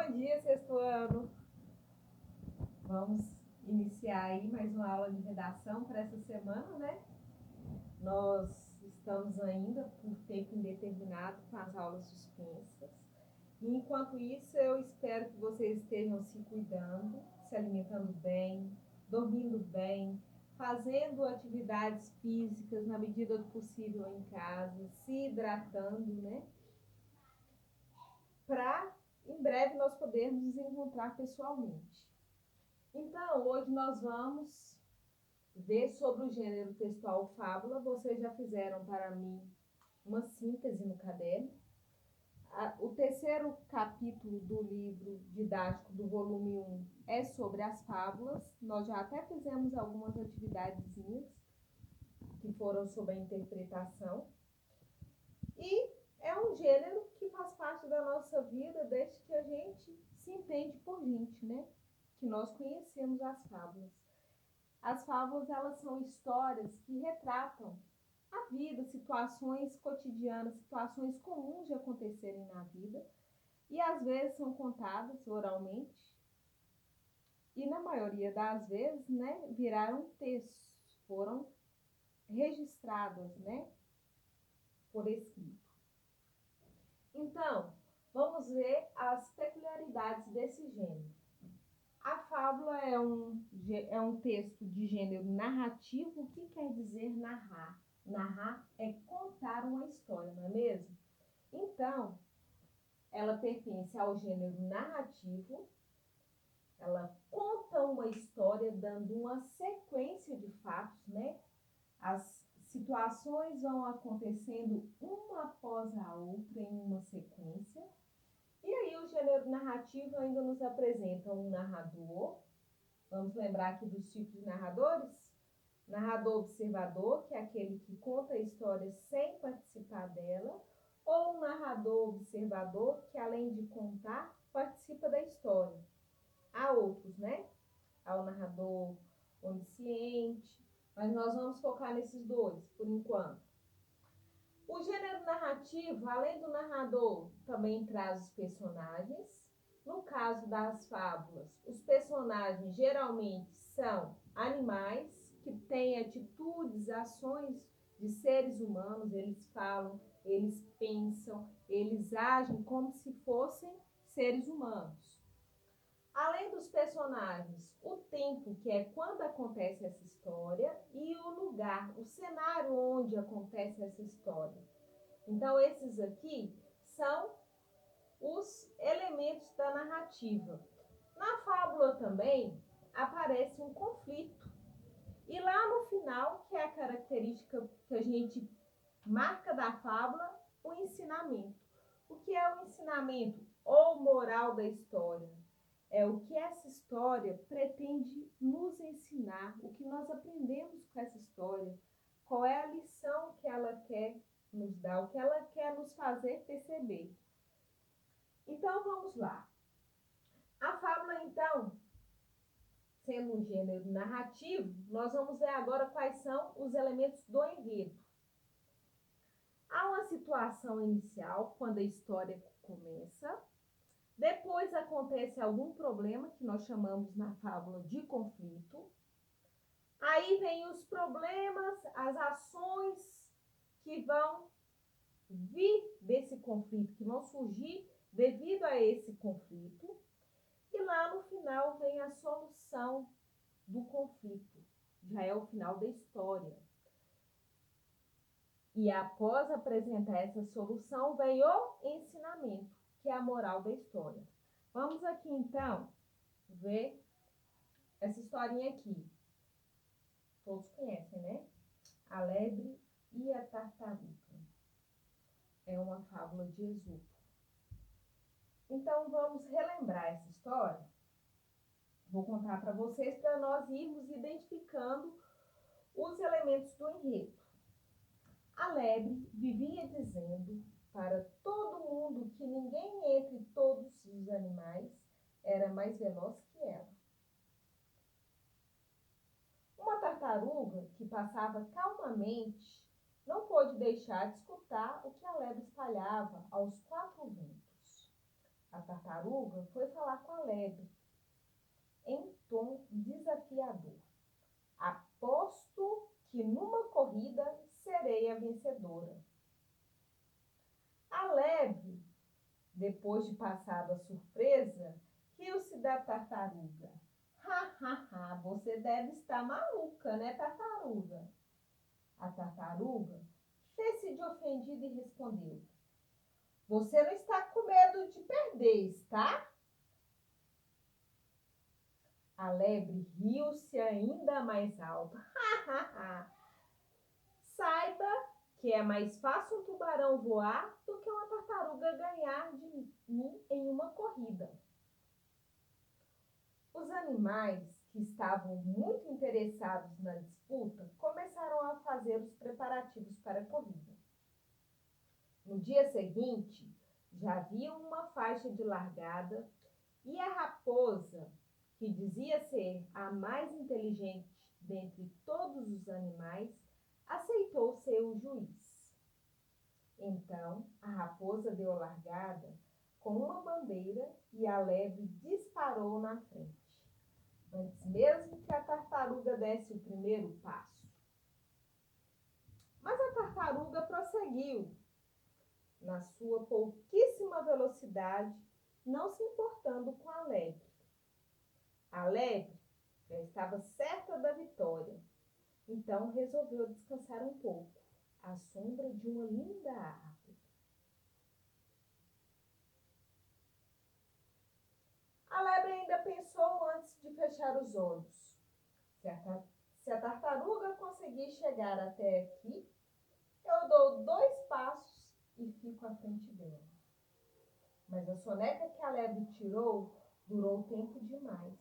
Bom dia, sexto ano. Vamos iniciar aí mais uma aula de redação para essa semana, né? Nós estamos ainda por tempo indeterminado com as aulas suspensas. E enquanto isso, eu espero que vocês estejam se cuidando, se alimentando bem, dormindo bem, fazendo atividades físicas na medida do possível em casa, se hidratando, né? Para em breve nós podermos nos encontrar pessoalmente. Então, hoje nós vamos ver sobre o gênero textual fábula. Vocês já fizeram para mim uma síntese no caderno. O terceiro capítulo do livro didático do volume 1 é sobre as fábulas. Nós já até fizemos algumas atividadezinhas que foram sobre a interpretação. E é um gênero que faz parte da nossa vida desde que a gente se entende por gente, né? Que nós conhecemos as fábulas. As fábulas, elas são histórias que retratam a vida, situações cotidianas, situações comuns de acontecerem na vida, e às vezes são contadas oralmente, e na maioria das vezes, né, viraram textos, foram registradas, né, por escrito. Então, vamos ver as peculiaridades desse gênero. A fábula é um texto de gênero narrativo. O que quer dizer narrar? Narrar é contar uma história, não é mesmo? Então, ela pertence ao gênero narrativo. Ela conta uma história dando uma sequência de fatos, né? As situações vão acontecendo uma após a outra em uma sequência. E aí o gênero narrativo ainda nos apresenta um narrador. Vamos lembrar aqui dos tipos de narradores? Narrador observador, que é aquele que conta a história sem participar dela, ou um narrador observador, que além de contar, participa da história. Há outros, né? Há o narrador onisciente, mas nós vamos focar nesses dois, por enquanto. O gênero narrativo, além do narrador, também traz os personagens. No caso das fábulas, os personagens geralmente são animais que têm atitudes, ações de seres humanos. Eles falam, eles pensam, eles agem como se fossem seres humanos. Além dos personagens, o tempo, que é quando acontece essa história, e o lugar, o cenário onde acontece essa história. Então, esses aqui são os elementos da narrativa. Na fábula também aparece um conflito. E lá no final, que é a característica que a gente marca da fábula, o ensinamento. O que é o ensinamento ou moral da história? É o que essa história pretende nos ensinar, o que nós aprendemos com essa história, qual é a lição que ela quer nos dar, o que ela quer nos fazer perceber. Então, vamos lá. A fábula, então, sendo um gênero narrativo, nós vamos ver agora quais são os elementos do enredo. Há uma situação inicial, quando a história começa. Depois acontece algum problema, que nós chamamos na fábula de conflito. Aí vem os problemas, as ações que vão vir desse conflito, que vão surgir devido a esse conflito. E lá no final vem a solução do conflito. Já é o final da história. E após apresentar essa solução, vem o ensinamento, que é a moral da história. Vamos aqui, então, ver essa historinha aqui. Todos conhecem, né? A lebre e a tartaruga. É uma fábula de Esopo. Então, vamos relembrar essa história. Vou contar para vocês para nós irmos identificando os elementos do enredo. A lebre vivia dizendo para todo mundo que ninguém entre todos os animais era mais veloz que ela. Uma tartaruga que passava calmamente não pôde deixar de escutar o que a lebre espalhava aos quatro ventos. A tartaruga foi falar com a lebre em tom desafiador. Aposto que numa corrida serei a vencedora. A lebre, depois de passada a surpresa, riu-se da tartaruga. Ha, ha, ha, você deve estar maluca, né, tartaruga? A tartaruga fez-se de ofendida e respondeu: você não está com medo de perder, está? A lebre riu-se ainda mais alto. Ha, ha, ha. Saiba que é mais fácil um tubarão voar do que uma tartaruga ganhar de mim em uma corrida. Os animais que estavam muito interessados na disputa começaram a fazer os preparativos para a corrida. No dia seguinte, já havia uma faixa de largada e a raposa, que dizia ser a mais inteligente dentre todos os animais, aceitou ser o juiz. Então, a raposa deu largada com uma bandeira e a lebre disparou na frente, antes mesmo que a tartaruga desse o primeiro passo. Mas a tartaruga prosseguiu na sua pouquíssima velocidade, não se importando com a lebre. A lebre já estava certa da vitória, então resolveu descansar um pouco, à sombra de uma linda árvore. A lebre ainda pensou antes de fechar os olhos. Se a tartaruga conseguir chegar até aqui, eu dou 2 passos e fico à frente dela. Mas a soneca que a lebre tirou durou tempo demais.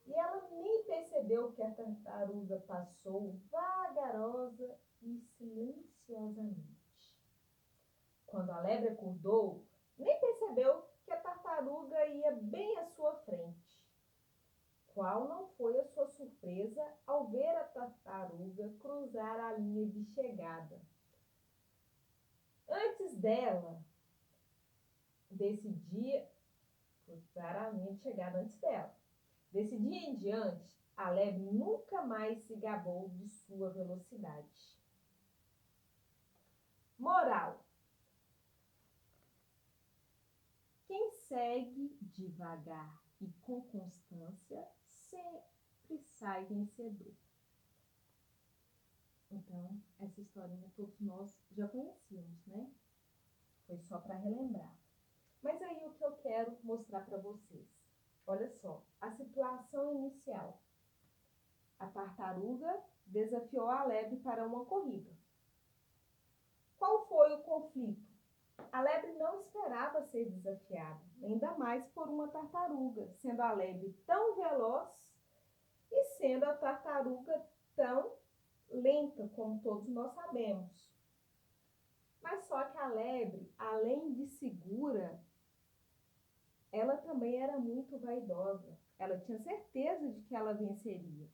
E ela nem percebeu que a tartaruga passou vagarosa e silenciosamente. Quando a lebre acordou, nem percebeu que a tartaruga ia bem à sua frente. Qual não foi a sua surpresa ao ver a tartaruga cruzar a linha de chegada? Antes dela, desse dia, cruzar a linha de chegada antes dela. Desse dia em diante, a lebre nunca mais se gabou de sua velocidade. Moral: quem segue devagar e com constância sempre sai vencedor. Então, essa historinha todos nós já conhecíamos, né? Foi só para relembrar. Mas aí o que eu quero mostrar para vocês. Olha só, a situação inicial. A tartaruga desafiou a lebre para uma corrida. Qual foi o conflito? A lebre não esperava ser desafiada, ainda mais por uma tartaruga, sendo a lebre tão veloz e sendo a tartaruga tão lenta, como todos nós sabemos. Mas só que a lebre, além de segura, ela também era muito vaidosa. Ela tinha certeza de que ela venceria.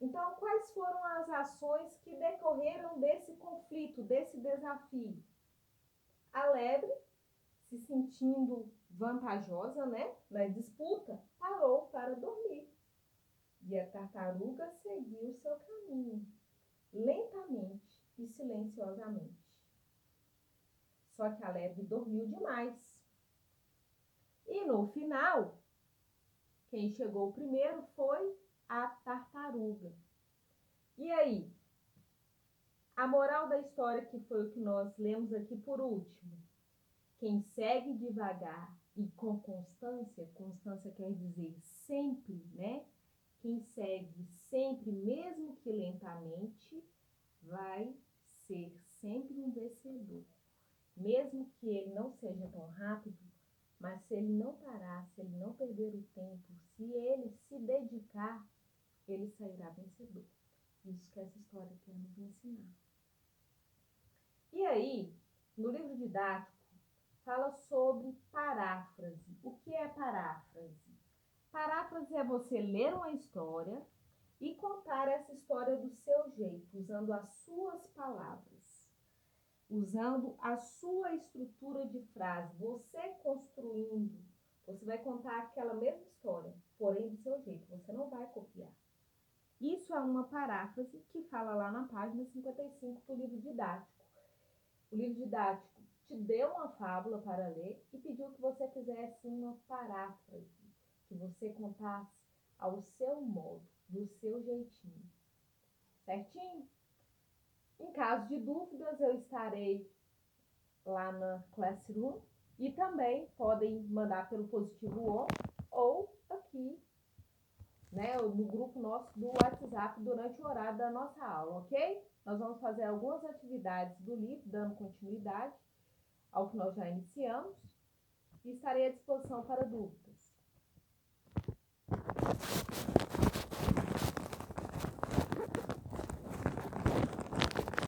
Então, quais foram as ações que decorreram desse conflito, desse desafio? A lebre, se sentindo vantajosa, né, na disputa, parou para dormir. E a tartaruga seguiu seu caminho, lentamente e silenciosamente. Só que a lebre dormiu demais. E no final, quem chegou primeiro foi a tartaruga. E aí? A moral da história, que foi o que nós lemos aqui por último. Quem segue devagar e com constância, constância quer dizer sempre, né? Quem segue sempre, mesmo que lentamente, vai ser sempre um vencedor. Mesmo que ele não seja tão rápido, mas se ele não parar, se ele não perder o tempo, se ele se dedicar, ele sairá vencedor. Isso que essa história quer nos ensinar. E aí, no livro didático, fala sobre paráfrase. O que é paráfrase? Paráfrase é você ler uma história e contar essa história do seu jeito, usando as suas palavras. usando a sua estrutura de frase, você construindo, você vai contar aquela mesma história, porém do seu jeito, você não vai copiar. Isso é uma paráfrase que fala lá na página 55 do livro didático. O livro didático te deu uma fábula para ler e pediu que você fizesse uma paráfrase, que você contasse ao seu modo, do seu jeitinho. Certinho? Em caso de dúvidas, eu estarei lá na Classroom e também podem mandar pelo positivo on ou aqui, né, no grupo nosso do WhatsApp durante o horário da nossa aula, ok? Nós vamos fazer algumas atividades do livro, dando continuidade ao que nós já iniciamos e estarei à disposição para dúvidas.